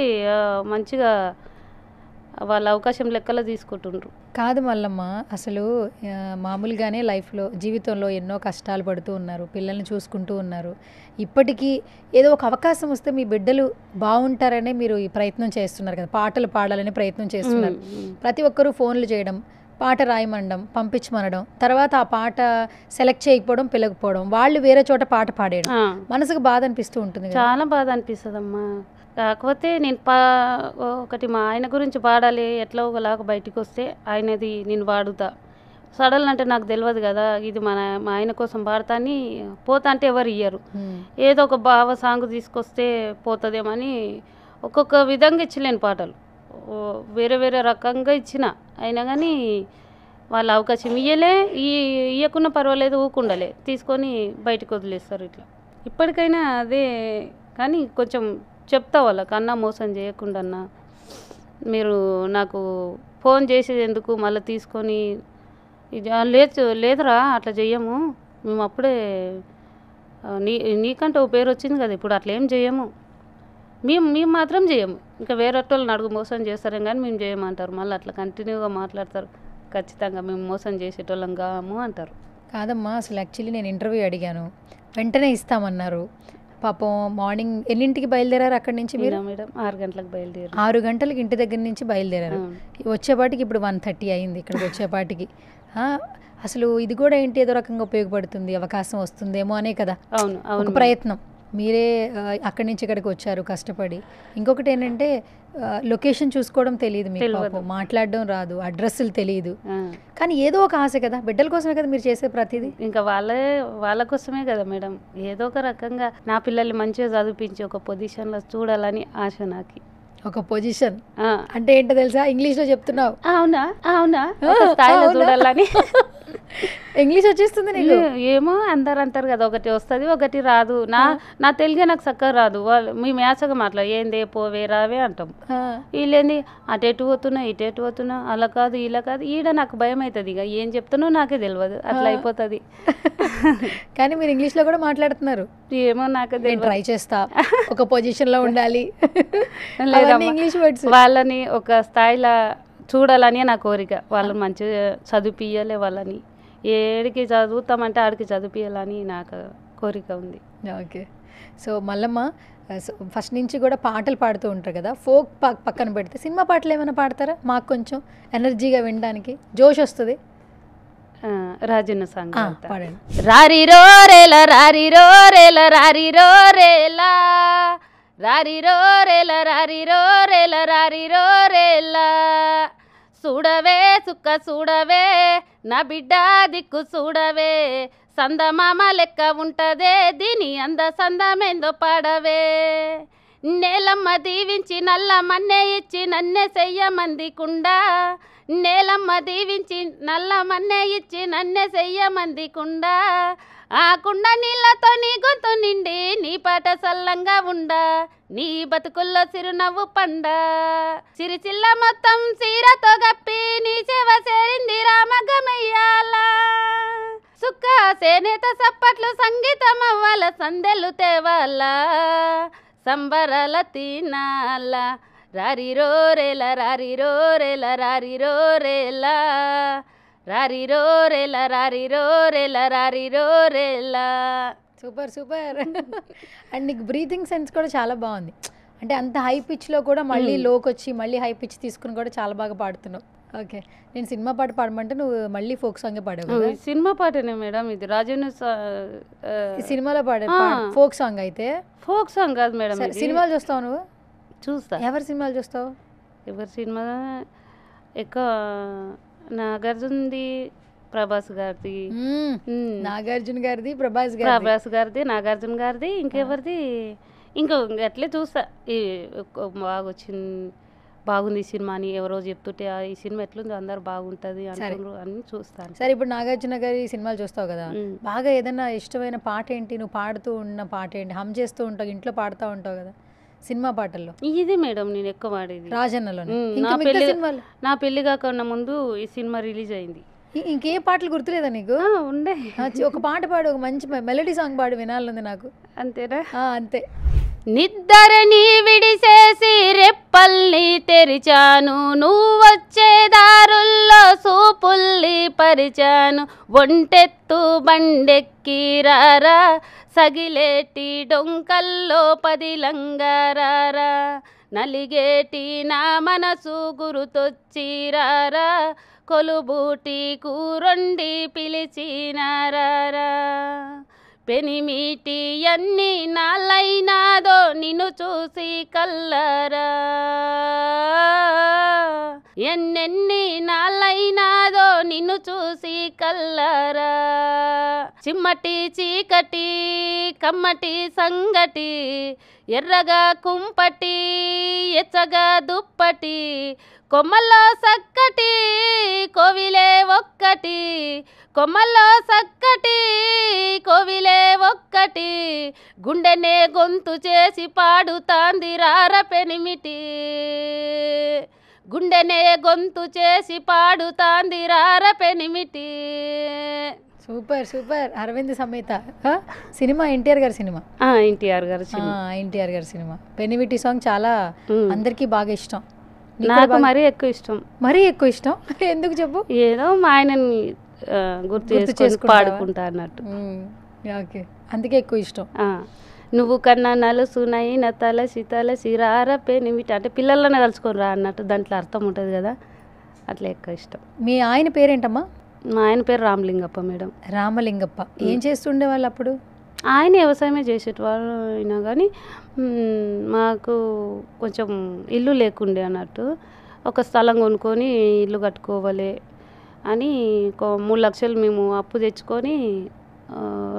Speaker 2: మంచిగా వాళ్ళ అవకాశం లెక్కలో తీసుకుంటుండ్రు.
Speaker 1: కాదు మల్లమ్మ, అసలు మామూలుగానే లైఫ్లో జీవితంలో ఎన్నో కష్టాలు పడుతూ ఉన్నారు, పిల్లల్ని చూసుకుంటూ ఉన్నారు. ఇప్పటికీ ఏదో ఒక అవకాశం వస్తే మీ బిడ్డలు బాగుంటారనే మీరు ఈ ప్రయత్నం చేస్తున్నారు కదా, పాటలు పాడాలని ప్రయత్నం చేస్తున్నారు. ప్రతి ఒక్కరూ ఫోన్లు చేయడం, పాట రాయమనడం, పంపించమనడం, తర్వాత ఆ పాట సెలెక్ట్ చేయకపోవడం, పిలకపోవడం, వాళ్ళు వేరే చోట పాట పాడేయడం, మనసుకు బాధ అనిపిస్తూ ఉంటుంది.
Speaker 2: చాలా బాధ అనిపిస్తుందమ్మా. కాకపోతే నేను ఒకటి మా ఆయన గురించి పాడాలి, ఎట్లా ఒకలాగా బయటికి వస్తే ఆయనది నేను పాడుతా. సడన్ అంటే నాకు తెలియదు కదా, ఇది మా ఆయన కోసం పాడతా అని పోతా అంటే ఎవరు ఇయ్యరు. ఏదో ఒక బావ సాంగ్ తీసుకొస్తే పోతుందేమని ఒక్కొక్క విధంగా ఇచ్చలేను పాటలు, వేరే వేరే రకంగా ఇచ్చిన. అయినా కానీ వాళ్ళ అవకాశం ఇయ్యకున్నా పర్వాలేదు, ఊకుండలే, తీసుకొని బయటకు వదిలేస్తారు. ఇట్లా ఇప్పటికైనా అదే. కానీ కొంచెం చెప్తా వాళ్ళకి, అన్న మోసం చేయకుండా అన్న, మీరు నాకు ఫోన్ చేసేది ఎందుకు, మళ్ళీ తీసుకొని ఇది లేదురా అట్లా చెయ్యము, మేము అప్పుడే నీకంటే ఓ పేరు వచ్చింది కదా, ఇప్పుడు అట్లా ఏం చేయము, మేము మాత్రం చేయము, ఇంకా వేరే వాళ్ళని అడుగు మోసం చేస్తారేం కానీ మేము చేయమంటారు. మళ్ళీ అట్లా కంటిన్యూగా మాట్లాడతారు. ఖచ్చితంగా మేము మోసం చేసేటోళ్ళం కాము అంటారు.
Speaker 1: కాదమ్మా, అసలు యాక్చువల్లీ నేను ఇంటర్వ్యూ అడిగాను, వెంటనే ఇస్తామన్నారు. పాపం మార్నింగ్ ఎన్నింటికి బయలుదేరారు అక్కడి నుంచి మీరు?
Speaker 2: మేడం 6 గంటలకు బయలుదేరారు.
Speaker 1: 6 గంటలకు ఇంటి దగ్గర నుంచి బయలుదేరారు. వచ్చేపాటికి ఇప్పుడు 1:30 అయింది ఇక్కడికి వచ్చేపాటికి. అసలు ఇది కూడా ఏంటి, ఏదో రకంగా ఉపయోగపడుతుంది, అవకాశం వస్తుందేమో అనే కదా ఒక ప్రయత్నం. మీరే అక్కడి నుంచి ఇక్కడికి వచ్చారు కష్టపడి. ఇంకొకటి ఏంటంటే లొకేషన్ చూసుకోవడం తెలియదు మీకు, పాపం మాట్లాడడం రాదు, అడ్రస్లు తెలియదు. కానీ ఏదో ఒక ఆశ కదా, బిడ్డల కోసమే కదా మీరు చేసే ప్రతిదీ.
Speaker 2: ఇంకా వాళ్ళ కోసమే కదా మేడం. ఏదో ఒక రకంగా నా పిల్లల్ని మంచిగా చదివించి ఒక పొజిషన్లో చూడాలని ఆశ నాకు.
Speaker 1: ఒక పొజిషన్ అంటే ఏంటో తెలుసా? ఇంగ్లీష్లో చెప్తున్నావు.
Speaker 2: అవునా స్థాయిలో చూడాలని.
Speaker 1: ఇంగ్లీష్ వచ్చేస్తుంది నీకు?
Speaker 2: ఏమో అందరు అంటారు కదా, ఒకటి వస్తుంది ఒకటి రాదు. నా తెలుగే నాకు చక్కగా రాదు. వాళ్ళు మేము యాసగా మాట్లాడు ఏందే పోవే రావే అంటాం. వీళ్ళేంది అటెటు పోతున్నా ఇటెటు పోతున్నా, అలా కాదు ఇలా కాదు. ఈడ నాకు భయం అవుతుంది, ఇక ఏం చెప్తున్నా నాకే తెలియదు, అట్లా అయిపోతుంది.
Speaker 1: కానీ మీరు ఇంగ్లీష్లో కూడా మాట్లాడుతున్నారు.
Speaker 2: ఏమో నాకు
Speaker 1: ట్రై చేస్తా, ఒక పొజిషన్లో ఉండాలి. ఇంగ్లీష్ వర్డ్స్
Speaker 2: వాళ్ళని ఒక స్థాయిలో చూడాలని నా కోరిక. వాళ్ళని మంచిగా చదివిపియాలి, వాళ్ళని ఏడికి చదువుతామంటే ఆడికి చదివిపియాలని నాకు కోరిక ఉంది.
Speaker 1: ఓకే. సో మల్లమ్మ ఫస్ట్ నుంచి కూడా పాటలు పాడుతూ ఉంటారు కదా, ఫోక్ పక్కన పెడితే సినిమా పాటలు ఏమైనా పాడతారా? మాకు కొంచెం ఎనర్జీగా వినడానికి జోష్ వస్తుంది.
Speaker 2: రాజన్న సాంగ్
Speaker 1: పాడండి.
Speaker 2: రారిరో రేలా రారిరో రేలా రారిరో రేలా రారిరో రేలా రారిరో రేలా రారిరో రేలా, చూడవే సుక్క చూడవే నా బిడ్డ దిక్కు చూడవే, సందమామ లెక్క ఉంటదే దీని అంద సందమేందో పాడవే, నేలమ్మ దీవించి నల్ల మన్నే ఇచ్చి నన్నే చెయ్యమందికుండా, నేలమ్మ దీవించి నల్ల మన్నే ఇచ్చి నన్నే చెయ్యమందికుండా, ఆ కుండ నీళ్ళతో నీ గొంతు నిండి నీ పాట సల్లంగా ఉండా, నీ బతుకుల్లో చిరునవ్వు పండ, సిరిచిల్ల మొత్తం చీరతో గప్పి నీ సేవ చేరింది రామగమయ్యాల, సుక్క సేనేత సప్పట్లు సంగీతం అవ్వాల, సందెలు తేవాల సంబరాల తినాల, రారిరో రేలా రారిరో రేలా రారిరో రేలా రారిరో రేలా రారిరో రేలా రారిరో రేలా.
Speaker 1: Super super. అండ్ నీకు బ్రీతింగ్ సెన్స్ కూడా చాలా బాగుంది. అంటే అంత హై పిచ్లో కూడా మళ్ళీ లోకి వచ్చి మళ్ళీ హై పిచ్ తీసుకుని కూడా చాలా బాగా పాడుతున్నావు. ఓకే. నేను సినిమా పాట పాడమంటే నువ్వు మళ్ళీ ఫోక్ సాంగే పాడావు.
Speaker 2: సినిమా పాటనే మేడం ఇది, రాజన్న
Speaker 1: సినిమాలో పాడే ఫోక్ సాంగ్. అయితే
Speaker 2: ఫోక్ సాంగ్ కాదు మేడం.
Speaker 1: సినిమాలు చూస్తావు నువ్వు?
Speaker 2: చూస్తా.
Speaker 1: ఎవరి సినిమాలు చూస్తావు?
Speaker 2: ఎవరి సినిమా ఎక్కువ? నాగార్జునది, ప్రభాస్ గారిది.
Speaker 1: నాగార్జున గారిది, ప్రభాస్
Speaker 2: గారిది, నాగార్జున గారిది, ఇంకెవరిది ఇంకా అట్లే చూస్తా. బాగుంది ఈ సినిమా అని ఎవరో చెప్తుంటే ఈ సినిమా ఎట్లుంది అందరు బాగుంటుంది అంటారు అని చూస్తాను.
Speaker 1: సరే, ఇప్పుడు నాగార్జున గారి సినిమాలు చూస్తావు కదా, బాగా ఏదైనా ఇష్టమైన పాట ఏంటి? నువ్వు పాడుతూ ఉన్న పాట ఏంటి? హమ్ చేస్తూ ఉంటావు, ఇంట్లో పాడుతూ ఉంటావు కదా సినిమా పాటల్లో?
Speaker 2: ఇది మేడం నేను ఎక్కువ పాడేది
Speaker 1: రాజన్నలో.
Speaker 2: నా పెళ్లి కాకుండా ముందు ఈ సినిమా రిలీజ్ అయింది.
Speaker 1: ఇంకే పాటలు గుర్తులేదా నీకు?
Speaker 2: ఉండే.
Speaker 1: ఒక పాట పాడు, ఒక మంచి మెలోడీ సాంగ్ పాడు, వినాలంది నాకు.
Speaker 2: అంతేనా?
Speaker 1: అంతే.
Speaker 2: నిద్దరని విడిసేసి రెప్పల్ని తెరిచాను, నువ్వు వచ్చే దారుల్లో సూపుల్ని పరిచాను, ఒంటెత్తు బండెక్కి రారా సగిలేటి డొంకల్లో పదిలంగారారా, నలిగేటి నా మనసు గురుతొచ్చి రారా కొలుబూటి కూరొండి పిలిచినారా పెనిమిటి ఎన్ని నాళ్ళైనాదో నిన్ను చూసి కల్లరా ఎన్నెన్ని నాళ్ళైనాదో నిన్ను చూసి కల్లరా చిమ్మటి చీకటి కమ్మటి సంగటి ఎర్రగా కుంపటి ఎచ్చగా దుప్పటి కొమ్మల్లో సక్కటి కోవిలే ఒక్కటి కొమ్మల్లో సక్కటి కోవిలే ఒక్కటి గుండెనే గొంతు చేసి పాడుతాంది రార పెనిమిటి గుండెనే గొంతు చేసి పాడుతాంది రార పెనిమిటి.
Speaker 1: Super super. అరవింద్ సమేత సినిమా ఎన్టీఆర్ గారి సినిమా.
Speaker 2: ఎన్టీఆర్ గారి
Speaker 1: ఎన్టీఆర్ గారి సినిమా. పెనిమిటి సాంగ్ చాలా అందరికీ బాగా ఇష్టం.
Speaker 2: నాకు మరీ ఎక్కువ ఇష్టం.
Speaker 1: మరీ ఎక్కువ ఇష్టం ఎందుకు చెప్పు?
Speaker 2: ఏదో మా ఆయనని గుర్తు చేసుకుని పాడుకుంటా అన్నట్టు.
Speaker 1: ఓకే, అందుకే ఎక్కువ ఇష్టం.
Speaker 2: నువ్వు కన్నా నలుసునైన తలసి తలసి రార పెనిమిటి అంటే పిల్లలనే కలుసుకొని రా అన్నట్టు దాంట్లో అర్థం ఉంటుంది కదా, అట్లా ఎక్కువ ఇష్టం.
Speaker 1: మీ ఆయన పేరేంటమ్మా?
Speaker 2: మా ఆయన పేరు రామలింగప్ప మేడం.
Speaker 1: రామలింగప్ప. ఏం చేస్తుండే వాళ్ళు అప్పుడు?
Speaker 2: ఆయన వ్యవసాయమే చేసేటవాళ్ళు అయినా కానీ మాకు కొంచెం ఇల్లు లేకుండే అన్నట్టు. ఒక స్థలం కొనుక్కొని ఇల్లు కట్టుకోవాలి అని 3 లక్షలు మేము అప్పు తెచ్చుకొని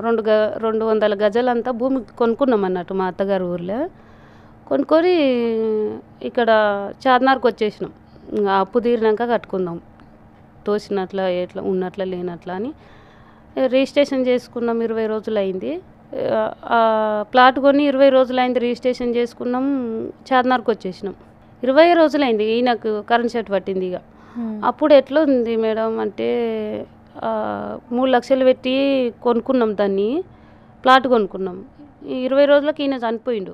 Speaker 2: 200 గజలంతా భూమి కొనుక్కున్నాం అన్నట్టు మా అత్తగారు ఊర్లో. కొనుక్కొని ఇక్కడ చార్మినార్కి వచ్చేసినాం. ఇంకా అప్పు తీరినాక కట్టుకుందాం, తోసినట్ల ఎట్లా ఉన్నట్ల లేనట్ల అని రిజిస్ట్రేషన్ చేసుకున్నాం. 20 రోజులు అయింది. ప్లాట్ కొని 20 రోజులు అయింది, రిజిస్ట్రేషన్ చేసుకున్నాం. చార్మినార్కి వచ్చేసినాం. 20 రోజులు అయింది. ఈయనకు కరెంట్ షాట్ పట్టింది. ఇక అప్పుడు ఎట్లా ఉంది మేడం అంటే 3 లక్షలు పెట్టి కొనుక్కున్నాం దాన్ని, ప్లాట్ కొనుక్కున్నాం. 20 రోజులకు ఈయన చనిపోయిండు.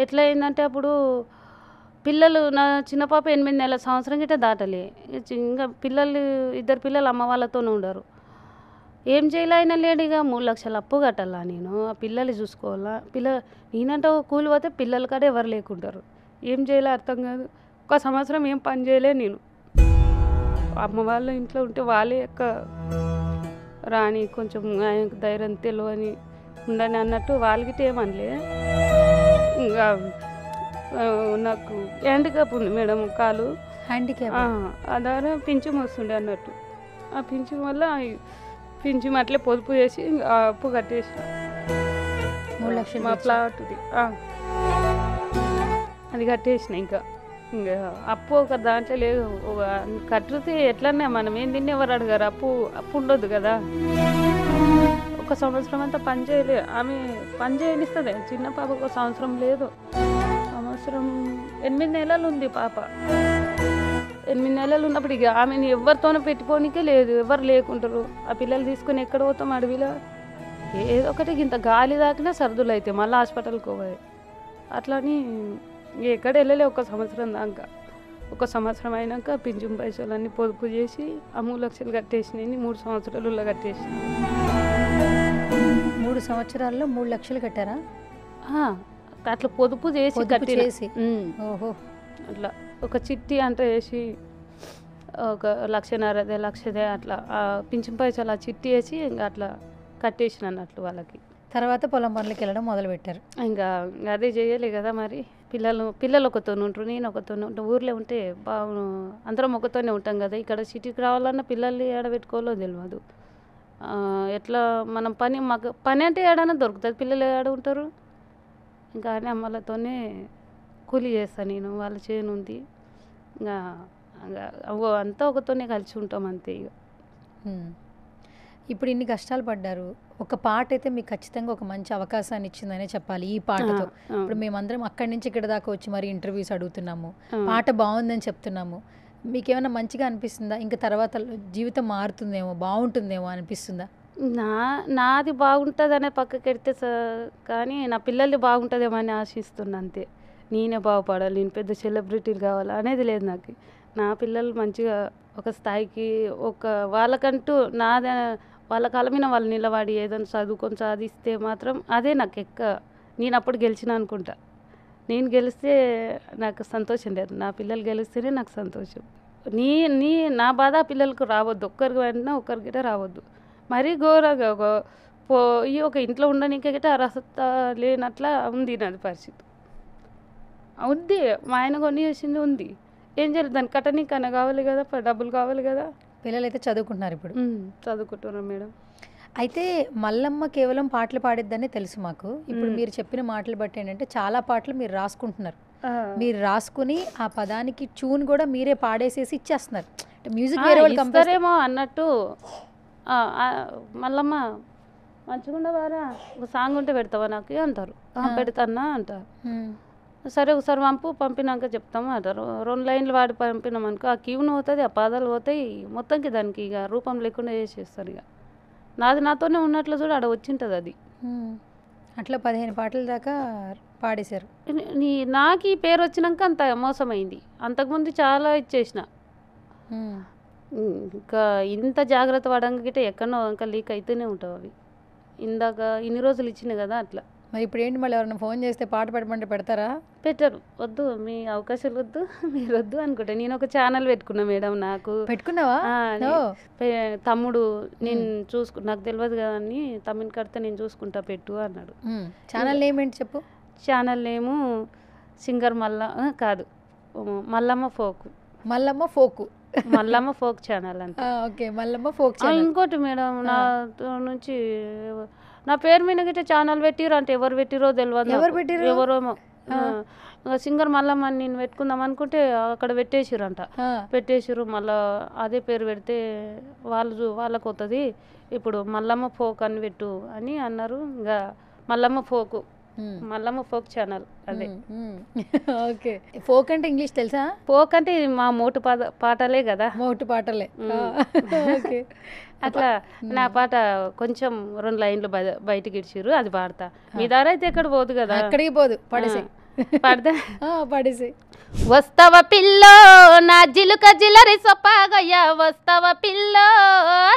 Speaker 2: ఎట్లా అయిందంటే అప్పుడు పిల్లలు, నా చిన్న పాప 8 నెలల సంవత్సరం గిట్ట దాటలే. ఇంకా పిల్లలు 2 పిల్లలు అమ్మ వాళ్ళతోనే ఉండరు. ఏం చేయాలి? ఆయన లేడు. ఇక 3 లక్షలు అప్పు కట్టాలా నేను, ఆ పిల్లలు చూసుకోవాలా. నేనంటే కూలి పోతే పిల్లల కాడ ఎవరు లేకుంటారు. ఏం చేయాలో అర్థం కాదు. 1 సంవత్సరం ఏం పని చేయలే నేను. అమ్మ వాళ్ళ ఇంట్లో ఉంటే వాళ్ళే యొక్క రాని కొంచెం ఆయనకు ధైర్యం తెలియని ఉండని అన్నట్టు వాళ్ళకిటే ఏమనలే. ఇంకా నాకు హ్యాండిక్యాప్ ఉంది మేడం, కాలు
Speaker 1: హ్యాండిక్యాప్.
Speaker 2: అదారా పింఛం వస్తుండే అన్నట్టు. ఆ పింఛం వల్ల పింఛం అట్లే పొదుపు చేసి అప్పు కట్టేసి
Speaker 1: 3 లక్షలు
Speaker 2: మా ప్లాట్ది అది కట్టేసిన. ఇంకా అప్పు ఒక దాంట్లో లేదు. కట్టుతే ఎట్లన్నా మనం ఏం తిని ఎవరు అడగారు, అప్పు ఉండొద్దు కదా. 1 సంవత్సరం అంతా పని చేయలే. ఆమె పని చేయనిస్తుంది. చిన్న పాపకు 1 సంవత్సరం లేదు, సంవత్సరం 8 నెలలు ఉంది పాప. 8 నెలలు ఉన్నప్పుడు ఇక ఆమెను ఎవరితోనూ పెట్టుకోనికే లేదు, ఎవరు లేకుంటారు. ఆ పిల్లలు తీసుకొని ఎక్కడ పోతాం అడవిలో? ఏదో ఒకటి ఇంత గాలి దాకినా సర్దులు అయితే మళ్ళీ హాస్పిటల్కి పోవాలి. అట్లని ఎక్కడ వెళ్ళలే 1 సంవత్సరం దాకా. 1 సంవత్సరం అయినాక పింఛన్ పైసలన్నీ పొదుపు చేసి ఆ 3 లక్షలు కట్టేసినాయి. 3 సంవత్సరాలలో కట్టేసిన.
Speaker 1: 3 సంవత్సరాల్లో 3 లక్షలు కట్టారా?
Speaker 2: అట్లా పొదుపు చేసి
Speaker 1: కట్టేసి. ఓహో.
Speaker 2: అట్లా ఒక చిట్టి అంతా వేసి 1,50,000 లక్షదే అట్లా పింఛన్ పైసలు ఆ చిట్టి వేసి ఇంకా అట్లా కట్టేసిన అన్నట్లు వాళ్ళకి.
Speaker 1: తర్వాత పొలం పనులకి వెళ్ళడం మొదలుపెట్టారు.
Speaker 2: ఇంకా అదే చేయలే కదా మరి. పిల్లలు ఒకతోనే ఉంటారు, నేను ఒకతోనే ఉంటాను. ఊర్లో ఉంటే బాగు అందరం ఒకతోనే ఉంటాం కదా. ఇక్కడ సిటీకి రావాలన్నా పిల్లల్ని ఏడబెట్టుకోవాలో తెలియదు. ఎట్లా మనం పని అంటే ఏడైనా దొరుకుతుంది, పిల్లలు ఏడ ఉంటారు. ఇంకా అని అమ్మలతోనే కూలి చేస్తాను నేను. వాళ్ళ చేను ఉంది, ఇంకా అంతా ఒకతోనే కలిసి ఉంటాం అంతే. ఇక
Speaker 1: ఇప్పుడు ఇన్ని కష్టాలు పడ్డారు, ఒక పాట అయితే మీకు ఖచ్చితంగా ఒక మంచి అవకాశాన్ని ఇచ్చిందనే చెప్పాలి ఈ పాటతో. ఇప్పుడు మేమందరం అక్కడి నుంచి ఇక్కడ దాకా వచ్చి మరి ఇంటర్వ్యూస్ అడుగుతున్నాము, పాట బాగుందని చెప్తున్నాము. మీకేమైనా మంచిగా అనిపిస్తుందా? ఇంకా తర్వాత జీవితం మారుతుందేమో, బాగుంటుందేమో అనిపిస్తుందా?
Speaker 2: నాది బాగుంటుంది అనే పక్కకెడితే కానీ నా పిల్లల్ని బాగుంటుందేమో అని ఆశిస్తున్నా అంతే. నేనే బాగుపడాలి, నేను పెద్ద సెలబ్రిటీలు కావాలి అనేది లేదు నాకు. నా పిల్లలు మంచిగా ఒక స్థాయికి వాళ్ళకంటూ వాళ్ళ కాళ్ళ మీద వాళ్ళు నిలబడి ఏదైనా చదువుకొని సాధిస్తే మాత్రం అదే నాకు నేను అప్పుడు గెలిచిన అనుకుంటా. నేను గెలిస్తే నాకు సంతోషం లేదు, నా పిల్లలు గెలిస్తేనే నాకు సంతోషం. నీ నీ నా బాధ పిల్లలకు రావద్దు, ఒక్కరికి వెంటనే ఒక్కరికి రావద్దు. మరీ ఘోరంగా పోయి ఒక ఇంట్లో ఉండడానికి గిట్ట అర్హత లేనట్లా ఉంది నాది పరిస్థితి. ఉంది, మా ఆయన కొని చేసింది ఉంది, ఏం చేయాలి, దాన్ని కట్టనీకన్నా కావాలి కదా, డబ్బులు కావాలి కదా.
Speaker 1: పిల్లలు అయితే చదువుకుంటున్నారు ఇప్పుడు.
Speaker 2: చదువుకుంటున్నారు మేడం.
Speaker 1: అయితే మల్లమ్మ కేవలం పాటలు పాడిద్దని తెలుసు మాకు. ఇప్పుడు మీరు చెప్పిన మాటలు బట్టి ఏంటంటే చాలా పాటలు మీరు రాసుకుంటున్నారు. మీరు రాసుకుని ఆ పదానికి ట్యూన్ కూడా మీరే పాడేసేసి ఇచ్చేస్తున్నారు. మ్యూజిక్ వేరే వాళ్ళు
Speaker 2: కంపోజరేమో అన్నట్టు. మల్లమ్మ మంచిగుండవారా, ఒక సాంగ్ ఉంటే పెడతావా నాకు అంటారు. పెడతానా అంటారు. సరే ఒకసారి పంపినాక చెప్తాము అంటారు. 2 లైన్లు వాడి పంపినామనుకో ఆ క్యూన్ పోతుంది, ఆ పాదాలు పోతాయి, మొత్తానికి దానికి ఇక రూపం లేకుండా చేసేస్తారు. ఇక నాది నాతోనే ఉన్నట్లు చూడ ఆడ వచ్చింటుంది అది.
Speaker 1: అట్లా 15 పాటల దాకా పాడేశారు.
Speaker 2: నాకు ఈ పేరు వచ్చినాక అంత మోసమైంది. అంతకుముందు చాలా ఇచ్చేసిన. ఇంకా ఇంత జాగ్రత్త పడంగిటే ఎక్కడో ఇంకా లీక్ అయితేనే ఉంటావు అవి. ఇందాక ఇన్ని రోజులు ఇచ్చినాయి కదా అట్లా.
Speaker 1: మరి ఇప్పుడు ఏంటి, మళ్ళీ ఎవరైనా ఫోన్ చేస్తే పాట పెట్టమంటే పెడతారా?
Speaker 2: పెట్టరు, వద్దు, మీ అవకాశాలు వద్దు, మీరు వద్దు అనుకుంటా. నేను ఒక ఛానల్ పెట్టుకున్నా మేడం. నాకు
Speaker 1: పెట్టుకున్నావా?
Speaker 2: తమ్ముడు నేను నాకు తెలియదు కదా అని తమ్ముని కడితే నేను చూసుకుంటా పెట్టు అన్నాడు.
Speaker 1: ఛానల్ నేమ్ ఏంటి చెప్పు.
Speaker 2: ఛానల్ నేము సింగర్ కాదు, Mallamma folk.
Speaker 1: Mallamma folk,
Speaker 2: Mallamma folk channel అంతే.
Speaker 1: Okay, Mallamma folk channel.
Speaker 2: ఇంకోటి మేడం, నా నుంచి నా పేరు మీద గిట్ట ఛానల్ పెట్టిరు అంటే ఎవరు పెట్టిరో తెలియదు. ఎవరేమో సింగర్ మల్లమ్మ అని నేను పెట్టుకుందాం అనుకుంటే అక్కడ పెట్టేసిరంట. పెట్టేసిరు. మళ్ళీ అదే పేరు పెడితే వాళ్ళకు వస్తుంది, ఇప్పుడు మల్లమ్మ ఫోక్ అని పెట్టు అని అన్నారు. ఇంకా Mallamma folk, Mallamma folk channel అదే.
Speaker 1: ఓకే, ఫోక్ అంటే ఇంగ్లీష్ తెలుసా?
Speaker 2: ఫోక్ అంటే మా మోటు పాటలే కదా.
Speaker 1: మోటు పాటలే. ఓకే,
Speaker 2: అట్లా నా పాట కొంచెం 2 లైన్లు బయటకి ఇచ్చిర్రు, అది పాడతా. మీ దారి అయితే ఎక్కడ పోదు కదా.
Speaker 1: అక్కడికి పోదు, పడేసి
Speaker 2: పాడతా.
Speaker 1: పడేసి.
Speaker 2: వస్తవ పిల్లో నా జిలుక జిలరి సొప్పాగయ్యా, వస్తవ పిల్లో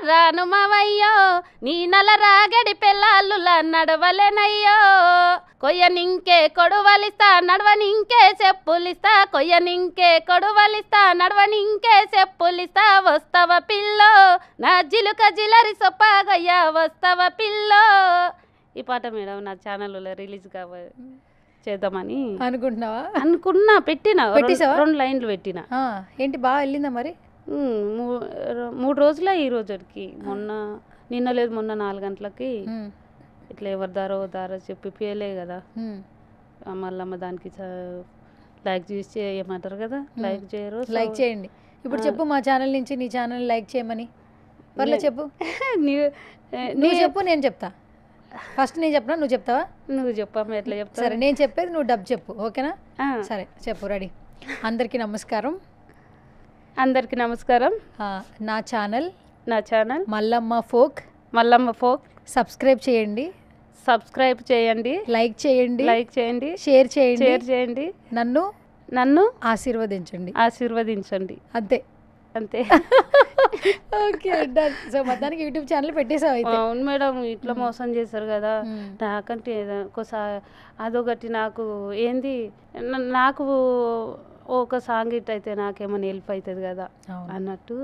Speaker 2: రాను మావయ్యో, నీ నల రాగడి పెళ్ళాళ్ళులా నడవలేనయ్యో, కొయ్యనింకే కొడువలిస్తా నడవనింకే చెప్పులిస్తా, కొయ్యనింకే కొడువలిస్తా నడవనింకే చెప్పులిస్తా, వస్తవ పిల్లో నా జిలుక జిలరి సొప్పాగయ్యా, వస్తవ పిల్లో. ఈ పాట మేడం నా ఛానల్లో రిలీజ్ కావాలి చేద్దామని
Speaker 1: అనుకుంటున్నావా?
Speaker 2: అనుకున్నా, పెట్టినా, 2 లైన్లు పెట్టినా.
Speaker 1: ఏంటి, బాగా వెళ్ళిందా మరి?
Speaker 2: 3 రోజులే. ఈ రోజుకి నిన్న లేదు, మొన్న 4 గంటలకి ఇట్లా ఎవరి దారో చెప్పిలే కదా. మళ్ళమ్మ దానికి లైక్ చేసి చేయమంటారు కదా, లైక్ చేయరు.
Speaker 1: లైక్ చేయండి. ఇప్పుడు చెప్పు, మా ఛానల్ నుంచి నీ ఛానల్ లైక్ చేయమని. పర్లే చెప్పు. నువ్వు చెప్పు, నేను చెప్తా. ఫస్ట్ నేను చెప్పనా, నువ్వు చెప్తావా?
Speaker 2: నువ్వు చెప్పమ్మా, ఎట్లా చెప్తా?
Speaker 1: సరే, నేను చెప్పేది నువ్వు డబ్ చెప్పు, ఓకేనా? సరే చెప్పు, రెడీ. అందరికీ నమస్కారం.
Speaker 2: అందరికీ నమస్కారం.
Speaker 1: నా ఛానల్
Speaker 2: మల్లమ్మ ఫోక్. సబ్స్క్రైబ్ చేయండి, లైక్ చేయండి, షేర్ చేయండి. నన్ను ఆశీర్వదించండి. అంతే.
Speaker 1: Okay, done. సో మొత్తానికి యూట్యూబ్ ఛానల్ పెట్టేసావు అయితే.
Speaker 2: అవును మేడం, ఇట్లా మోసం చేశారు కదా. నాకంటే ఒకసారి అదొకటి నాకు ఏంది, నాకు ఒక సాంగ్ ఇట్ అయితే నాకేమైనా హెల్ప్ అవుతుంది కదా అన్నట్టు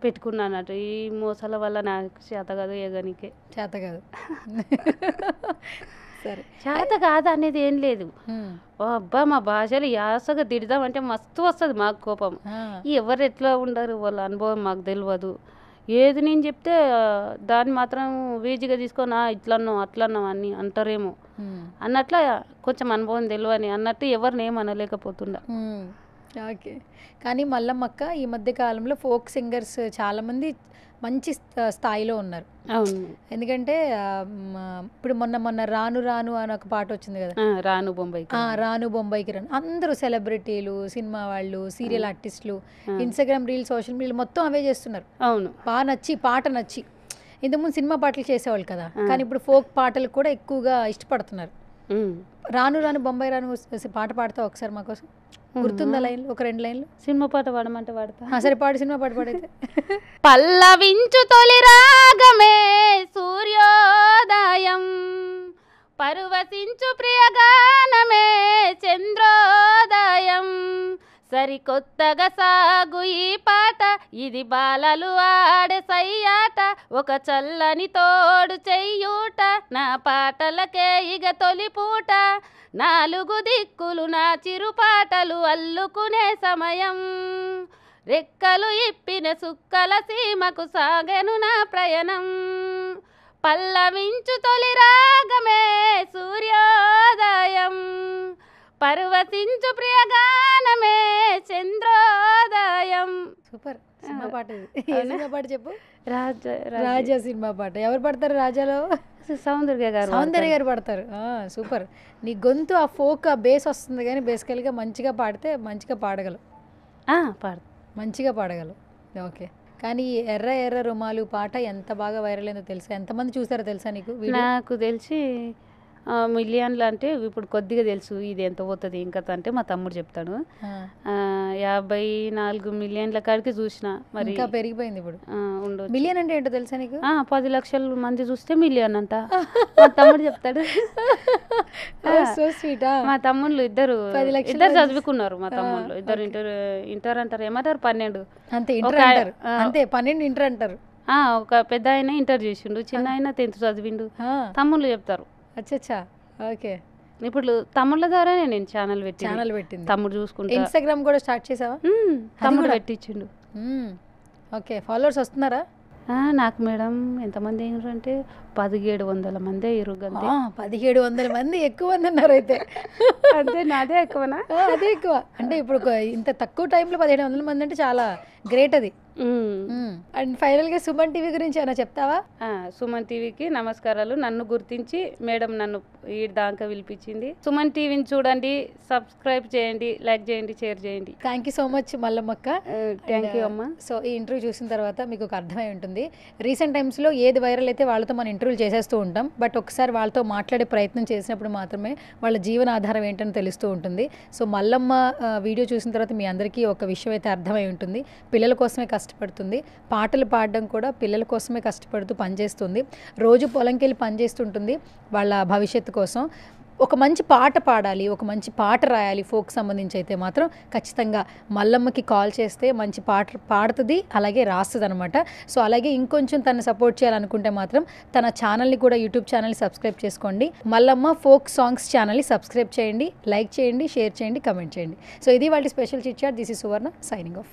Speaker 2: పెట్టుకున్నా అన్నట్టు. ఈ మోసాల వల్ల నాకు చేత కాదు, ఎగనికే
Speaker 1: చేత కాదు. సరే,
Speaker 2: చేత కాదు అనేది ఏం లేదు. అబ్బా, మా భాషలు యాసగా తిడదామంటే మస్తు వస్తుంది మాకు కోపం. ఎవరు ఎట్లా ఉండరు, వాళ్ళ అనుభవం మాకు తెలియదు. ఏది నేను చెప్తే దాన్ని మాత్రం వీజీగా తీసుకొని ఇట్లన్నాం అట్లన్నాం అని అంటారేమో అన్నట్ల కొంచెం అనుభవం తెలియని అన్నట్టు ఎవరిని ఏమనలేకపోతుండా.
Speaker 1: ఓకే, కానీ మల్లమ్మక్క ఈ మధ్య కాలంలో ఫోక్ సింగర్స్ చాలామంది మంచి స్థాయిలో ఉన్నారు.
Speaker 2: అవును,
Speaker 1: ఎందుకంటే ఇప్పుడు మొన్న రాను రాను అని ఒక పాట వచ్చింది కదా,
Speaker 2: రాను
Speaker 1: బొంబాయికి రాను. అందరూ సెలబ్రిటీలు, సినిమా వాళ్ళు, సీరియల్ ఆర్టిస్టులు, ఇన్స్టాగ్రామ్ రీల్స్, సోషల్ మీడియా మొత్తం అవే చేస్తున్నారు.
Speaker 2: అవును,
Speaker 1: బాగా పాట నచ్చి. ఇంతకుముందు సినిమా పాటలు చేసేవాళ్ళు కదా, కానీ ఇప్పుడు ఫోక్ పాటలు కూడా ఎక్కువగా ఇష్టపడుతున్నారు. రాను రాను బొంబాయి రాను పాట పాడతావు ఒకసారి మా కోసం? గుర్తుందా లైన్లు, ఒక 2 లైన్లు?
Speaker 2: సినిమా పాట పాడమంటే పాడతా.
Speaker 1: సరే పాడు, సినిమా పాట పాడైతే.
Speaker 2: పల్లవించు తొలి రాగమే సూర్యోదయం, పరువశించు ప్రియగానమే చంద్రోదయం, సరికొత్తగా సాగు ఈ పాట ఇది బాలలు ఆడే సయ్యాట ఒక చల్లని తోడు చెయ్యూట నా పాటలకే ఇగ తొలిపూట నాలుగు దిక్కులు నా చిరుపాటలు అల్లుకునే సమయం రెక్కలు ఇప్పిన సుక్కల సీమకు సాగెను నా ప్రయాణం పల్లవించు తొలి రాగమే సూర్యోదయం పర్వతించు ప్రియగానమే చంద్రోదయం.
Speaker 1: సూపర్ సినిమా పాట ఇది. ఏ సినిమా పాట చెప్పు.
Speaker 2: రాజా
Speaker 1: సినిమా పాట. ఎవరు పడతారు రాజాలో?
Speaker 2: సౌందర్య
Speaker 1: గారు పడతారు. సూపర్. నీ గొంతు ఆ ఫోక్ ఆ బేస్ వస్తుంది కానీ బేసికల్గా మంచిగా పాడితే మంచిగా పాడగలవు. మంచిగా పాడగలవు. ఓకే. కానీ ఎర్ర ఎర్ర రుమాలు పాట ఎంత బాగా వైరల్ అయిందో తెలుసా? ఎంతమంది చూసారో తెలుసా నీకు?
Speaker 2: నాకు తెలిసి మిలియన్లు అంటే ఇప్పుడు కొద్దిగా తెలుసు ఇది ఎంత పోతుంది ఇంకా అంటే మా తమ్ముడు చెప్తాడు. 54 మిలియన్ల కాడికి చూసిన. మరి
Speaker 1: ఇంకా పెరిగిపోయింది ఇప్పుడు.
Speaker 2: ఉండొచ్చు.
Speaker 1: మిలియన్ అంటే ఏంటో తెలుసా నీకు?
Speaker 2: 10 లక్షల మంది చూస్తే మిలియన్ అంట మా తమ్ముడు చెప్తాడు.
Speaker 1: So sweet.
Speaker 2: మా తమ్ముళ్ళు ఇద్దరు చదువుకున్నారు. మా తమ్ముళ్ళు ఇద్దరు ఇంటర్ అంటారు ఏమంటారు 12
Speaker 1: అంతే. ఇంటర్ అంటారు అంతే. 12 ఇంటర్ అంటారు.
Speaker 2: ఒక పెద్ద ఆయన ఇంటర్ చేసిండు, చిన్న ఆయన 10th చదివిండు. తమ్ముళ్ళు చెప్తారు.
Speaker 1: అచ్చా. ఓకే.
Speaker 2: ఇప్పుడు తమ్ముళ్ళ ద్వారానే నేను ఛానల్ పెట్టింది. తమ్ముడు చూసుకుంటా.
Speaker 1: ఇన్స్టాగ్రామ్ కూడా స్టార్ట్ చేసావా?
Speaker 2: తమ్ముడు పెట్టించిండు.
Speaker 1: ఓకే. ఫాలోవర్స్ వస్తున్నారా?
Speaker 2: నాకు మేడం ఎంతమంది అంటే 1700 మంది అయ్యారు.
Speaker 1: 1700 మంది ఎక్కువ మంది ఉన్నారు అయితే.
Speaker 2: అంతే. నాదే ఎక్కువనా?
Speaker 1: అదే ఎక్కువ. అంటే ఇప్పుడు ఇంత తక్కువ టైంలో 1700 మంది అంటే చాలా గ్రేట్ అది. అండ్ ఫైనల్గా సుమన్ టీవీ గురించి ఏమైనా చెప్తావా?
Speaker 2: సుమన్ టీవీకి నమస్కారాలు. నన్ను గుర్తించి మేడం నన్ను ఈ దాకా పిలిపించింది. సుమన్ టీవీని చూడండి, సబ్స్క్రైబ్ చేయండి, లైక్ చేయండి, షేర్ చేయండి.
Speaker 1: థ్యాంక్ యూ సో మచ్ మల్లమ్మక్క.
Speaker 2: థ్యాంక్ యూ అమ్మ.
Speaker 1: సో ఈ ఇంటర్వ్యూ చూసిన తర్వాత మీకు ఒక అర్థమై ఉంటుంది. రీసెంట్ టైమ్స్లో ఏది వైరల్ అయితే వాళ్ళతో మనం ఇంటర్వ్యూలు చేసేస్తూ ఉంటాం. బట్ ఒకసారి వాళ్ళతో మాట్లాడే ప్రయత్నం చేసినప్పుడు మాత్రమే వాళ్ళ జీవనాధారం ఏంటని తెలుస్తూ ఉంటుంది. సో మల్లమ్మ వీడియో చూసిన తర్వాత మీ అందరికీ ఒక విషయం అయితే అర్థమై ఉంటుంది. పిల్లల కోసమే కష్టపడుతుంది. పాటలు పాడడం కూడా పిల్లల కోసమే కష్టపడుతూ పనిచేస్తుంది. రోజు పొలంకి వెళ్ళి పనిచేస్తుంటుంది వాళ్ళ భవిష్యత్తు కోసం. ఒక మంచి పాట పాడాలి, ఒక మంచి పాట రాయాలి ఫోక్ సంబంధించి అయితే మాత్రం ఖచ్చితంగా మల్లమ్మకి కాల్ చేస్తే మంచి పాట పాడుతుంది, అలాగే రాస్తుంది అనమాట. సో అలాగే ఇంకొంచెం తను సపోర్ట్ చేయాలనుకుంటే మాత్రం తన ఛానల్ని కూడా యూట్యూబ్ ఛానల్ని సబ్స్క్రైబ్ చేసుకోండి. మల్లమ్మ ఫోక్ సాంగ్స్ ఛానల్ని సబ్స్క్రైబ్ చేయండి, లైక్ చేయండి, షేర్ చేయండి, కమెంట్ చేయండి. సో ఇది వాళ్ళ special chit chat. This is Suvarna signing of.